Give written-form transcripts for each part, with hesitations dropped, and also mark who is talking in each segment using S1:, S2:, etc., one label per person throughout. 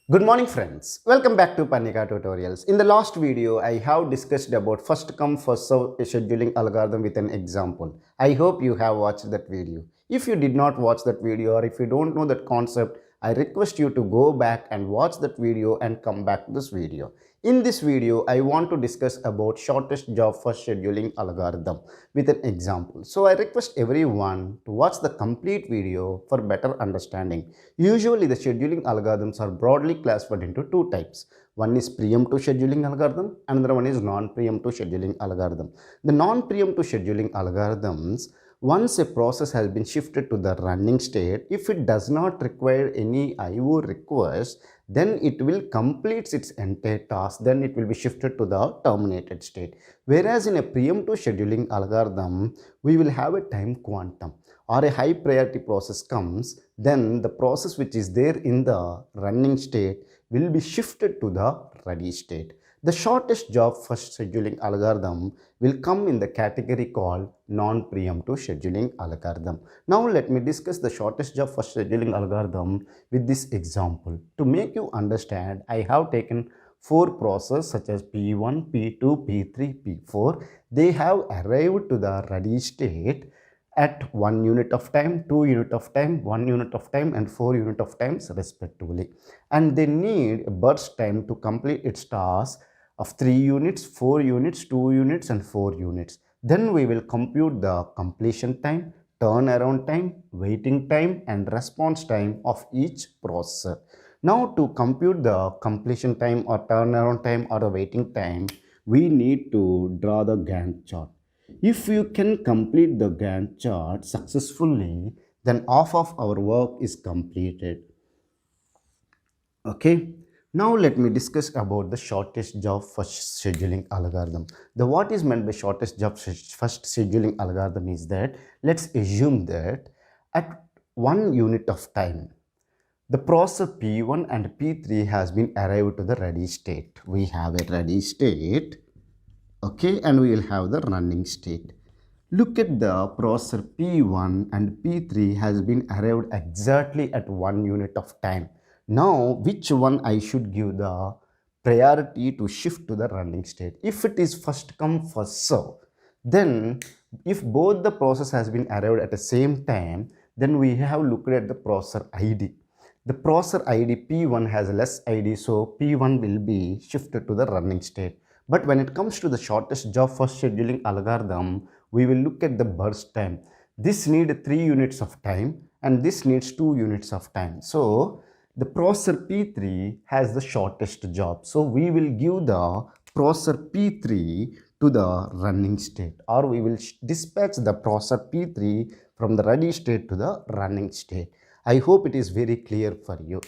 S1: Good morning friends, welcome back to Panika Tutorials. In the last video, I have discussed about first come first serve scheduling algorithm with an example. I hope you have watched that video. If you did not watch that video or if you don't know that concept, I request you to go back and watch that video and come back to this video. In this video, I want to discuss about shortest job first scheduling algorithm with an example. So I request everyone to watch the complete video for better understanding. Usually the scheduling algorithms are broadly classified into two types. One is preemptive scheduling algorithm, another one is non-preemptive scheduling algorithm. The non-preemptive scheduling algorithms, once a process has been shifted to the running state, if it does not require any IO request, then it will complete its entire task, then it will be shifted to the terminated state. Whereas in a preemptive scheduling algorithm, we will have a time quantum or a high priority process comes, then the process which is there in the running state will be shifted to the ready state. The shortest job first scheduling algorithm will come in the category called non-preemptive scheduling algorithm. Now let me discuss the shortest job first scheduling algorithm with this example. To make you understand, I have taken four processes such as P1, P2, P3, P4. They have arrived to the ready state at 1 unit of time, 2 unit of time, 1 unit of time and 4 unit of times respectively. And they need a burst time to complete its task of 3 units, 4 units, 2 units and 4 units. Then we will compute the completion time, turnaround time, waiting time and response time of each processor. Now to compute the completion time or turnaround time or the waiting time, we need to draw the Gantt chart. If you can complete the Gantt chart successfully, then half of our work is completed. Okay. Now let me discuss about the shortest job first scheduling algorithm. The what is meant by shortest job first scheduling algorithm is that let's assume that at 1 unit of time, the process P1 and P3 has been arrived to the ready state. We have a ready state, okay, and we will have the running state. Look at the processor P1 and P3 has been arrived exactly at 1 unit of time. Now, which one I should give the priority to shift to the running state? If it is first come first serve, then if both the process has been arrived at the same time, then we have looked at the processor ID. The processor ID P1 has less ID, so P1 will be shifted to the running state. But when it comes to the shortest job first scheduling algorithm, we will look at the burst time. This needs 3 units of time and this needs 2 units of time. So the processor P3 has the shortest job. So we will give the processor P3 to the running state, or we will dispatch the processor P3 from the ready state to the running state. I hope it is very clear for you.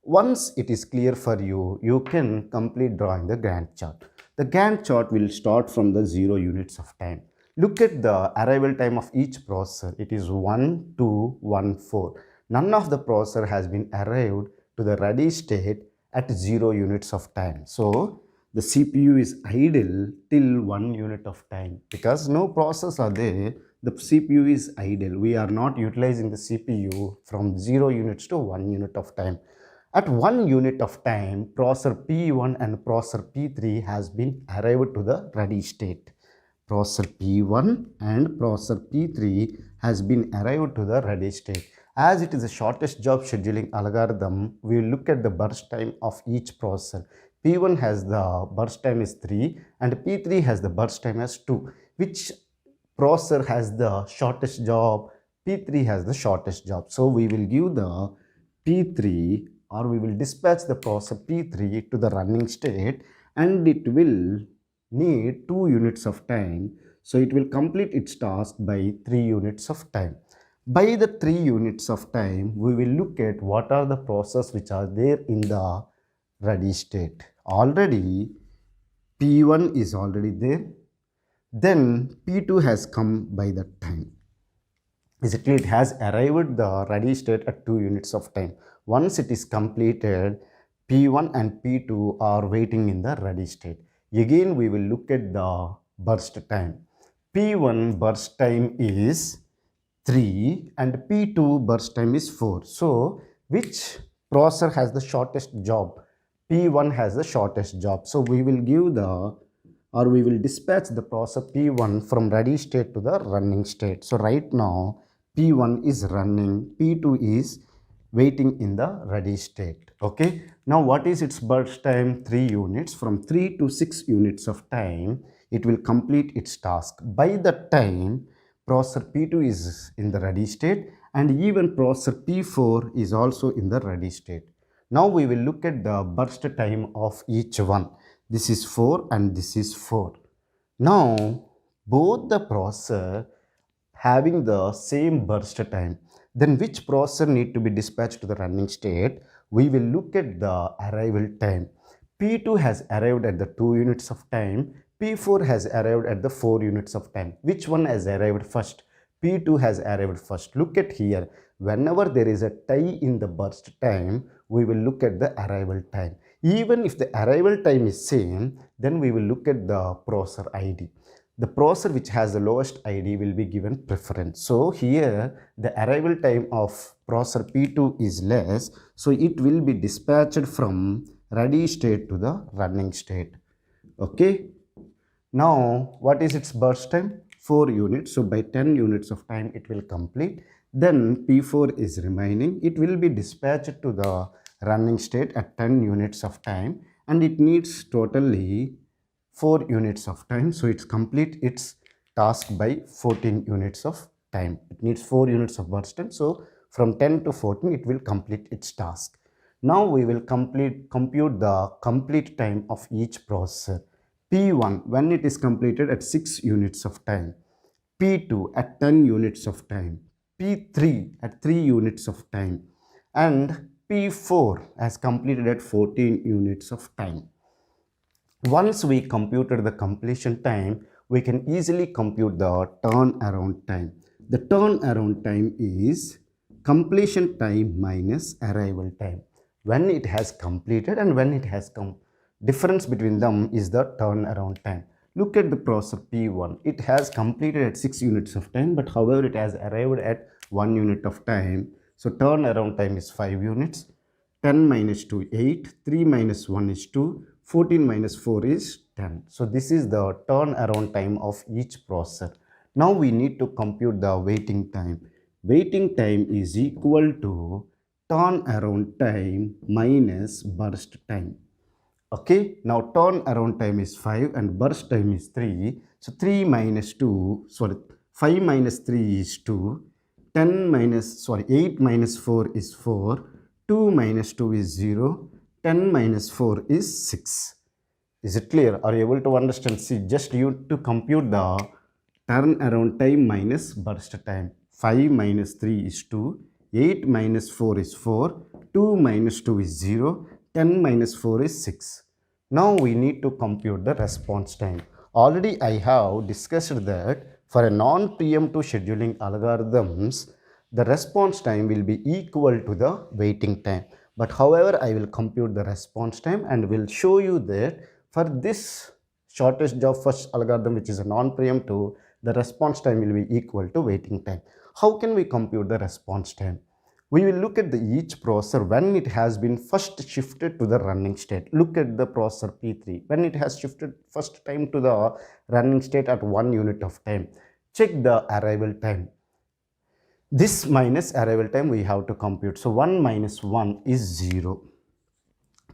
S1: Once it is clear for you, you can complete drawing the Gantt chart. The Gantt chart will start from the 0 units of time. Look at the arrival time of each processor. It is 1, 2, 1, 4. None of the processor has been arrived to the ready state at 0 units of time. So the CPU is idle till 1 unit of time. Because no processors are there, the CPU is idle. We are not utilizing the CPU from 0 units to 1 unit of time. At 1 unit of time, processor P1 and processor P3 has been arrived to the ready state. Processor P1 and processor P3 has been arrived to the ready state. As it is the shortest job scheduling algorithm, we will look at the burst time of each processor. P1 has the burst time is 3 and P3 has the burst time as 2. Which processor has the shortest job? P3 has the shortest job. So we will give the P3, or we will dispatch the processor P3 to the running state, and it will need 2 units of time. So it will complete its task by 3 units of time. By the 3 units of time, we will look at what are the processes which are there in the ready state. Already P1 is already there. Then P2 has come by that time. Basically, it has arrived the ready state at 2 units of time. Once it is completed, P1 and P2 are waiting in the ready state. Again, we will look at the burst time. P1 burst time is 3 and P2 burst time is 4. So, which processor has the shortest job? P1 has the shortest job. So we will give the, or we will dispatch the process P1 from ready state to the running state. So right now P1 is running, P2 is waiting in the ready state. Okay. Now what is its burst time? 3 units. From 3 to 6 units of time, it will complete its task. By the time processor P2 is in the ready state, and even processor P4 is also in the ready state. Now we will look at the burst time of each one. This is 4 and this is 4. Now both the processor having the same burst time, then which processor need to be dispatched to the running state? We will look at the arrival time. P2 has arrived at the 2 units of time. P4 has arrived at the 4 units of time. Which one has arrived first? P2 has arrived first. Look at here. Whenever there is a tie in the burst time, we will look at the arrival time. Even if the arrival time is same, then we will look at the processor ID. The processor which has the lowest ID will be given preference. So here the arrival time of processor P2 is less, so it will be dispatched from ready state to the running state. Okay. Now what is its burst time? 4 units. So by 10 units of time it will complete. Then P4 is remaining. It will be dispatched to the running state at 10 units of time, and it needs totally 4 units of time. So it's complete its task by 14 units of time. It needs 4 units of burst time. So from 10 to 14 it will complete its task. Now we will compute the complete time of each processor. P1 when it is completed at 6 units of time, P2 at 10 units of time, P3 at 3 units of time, and P4 has completed at 14 units of time. Once we computed the completion time, we can easily compute the turnaround time. The turnaround time is completion time minus arrival time. When it has completed and when it has come, difference between them is the turnaround time. Look at the processor P1. It has completed at 6 units of time, but however it has arrived at 1 unit of time. So turnaround time is 5 units. 10 minus 2, 8. 3 minus 1 is 2. 14 minus 4 is 10. So this is the turnaround time of each processor. Now we need to compute the waiting time. Waiting time is equal to turnaround time minus burst time. Okay, now turnaround time is 5 and burst time is 3. So 5 minus 3 is 2. 8 minus 4 is 4. 2 minus 2 is 0. 10 minus 4 is 6. Is it clear? Are you able to understand? See, just you to compute the turnaround time minus burst time. 5 minus 3 is 2. 8 minus 4 is 4. 2 minus 2 is 0. 10 minus 4 is 6. Now we need to compute the response time. Already I have discussed that for a non-preemptive scheduling algorithms, the response time will be equal to the waiting time. But however, I will compute the response time and will show you that for this shortest job first algorithm, which is a non-preemptive, the response time will be equal to waiting time. How can we compute the response time? We will look at each processor when it has been first shifted to the running state. Look at the processor P3 when it has shifted first time to the running state at 1 unit of time. Check the arrival time. This minus arrival time we have to compute. So 1 minus 1 is 0.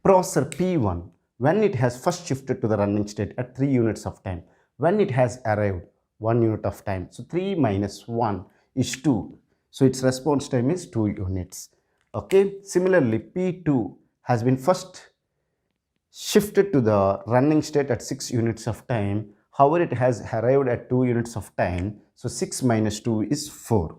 S1: Processor P1 when it has first shifted to the running state at 3 units of time. When it has arrived 1 unit of time. So 3 minus 1 is 2. So its response time is 2 units. Okay. Similarly, P2 has been first shifted to the running state at 6 units of time. However, it has arrived at 2 units of time. So 6 minus 2 is 4.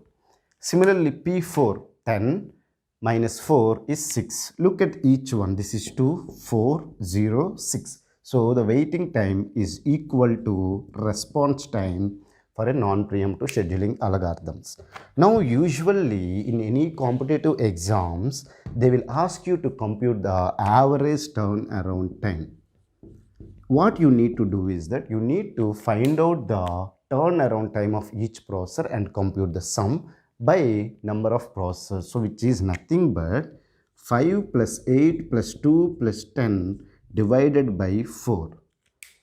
S1: Similarly, P4 10 minus 4 is 6. Look at each one. This is 2, 4, 0, 6. So the waiting time is equal to response time for a non-preemptive scheduling algorithms. Now usually in any competitive exams, they will ask you to compute the average turnaround time. What you need to do is that you need to find out the turnaround time of each processor and compute the sum by number of processors. So which is nothing but 5 plus 8 plus 2 plus 10 divided by 4,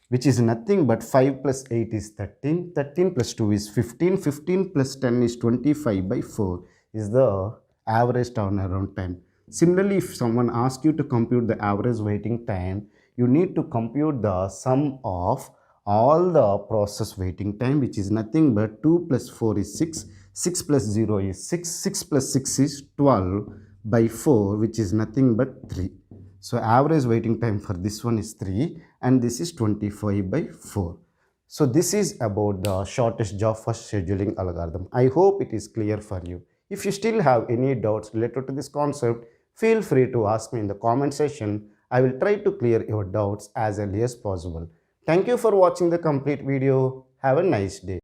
S1: which is nothing but 5 plus 8 is 13, 13 plus 2 is 15, 15 plus 10 is 25 by 4 is the average turnaround time. Similarly, if someone asks you to compute the average waiting time, you need to compute the sum of all the process waiting time, which is nothing but 2 plus 4 is 6, 6 plus 0 is 6, 6 plus 6 is 12 by 4, which is nothing but 3. So average waiting time for this one is 3 and this is 25 by 4. So this is about the shortest job first scheduling algorithm. I hope it is clear for you. If you still have any doubts related to this concept, feel free to ask me in the comment section. I will try to clear your doubts as early as possible. Thank you for watching the complete video. Have a nice day.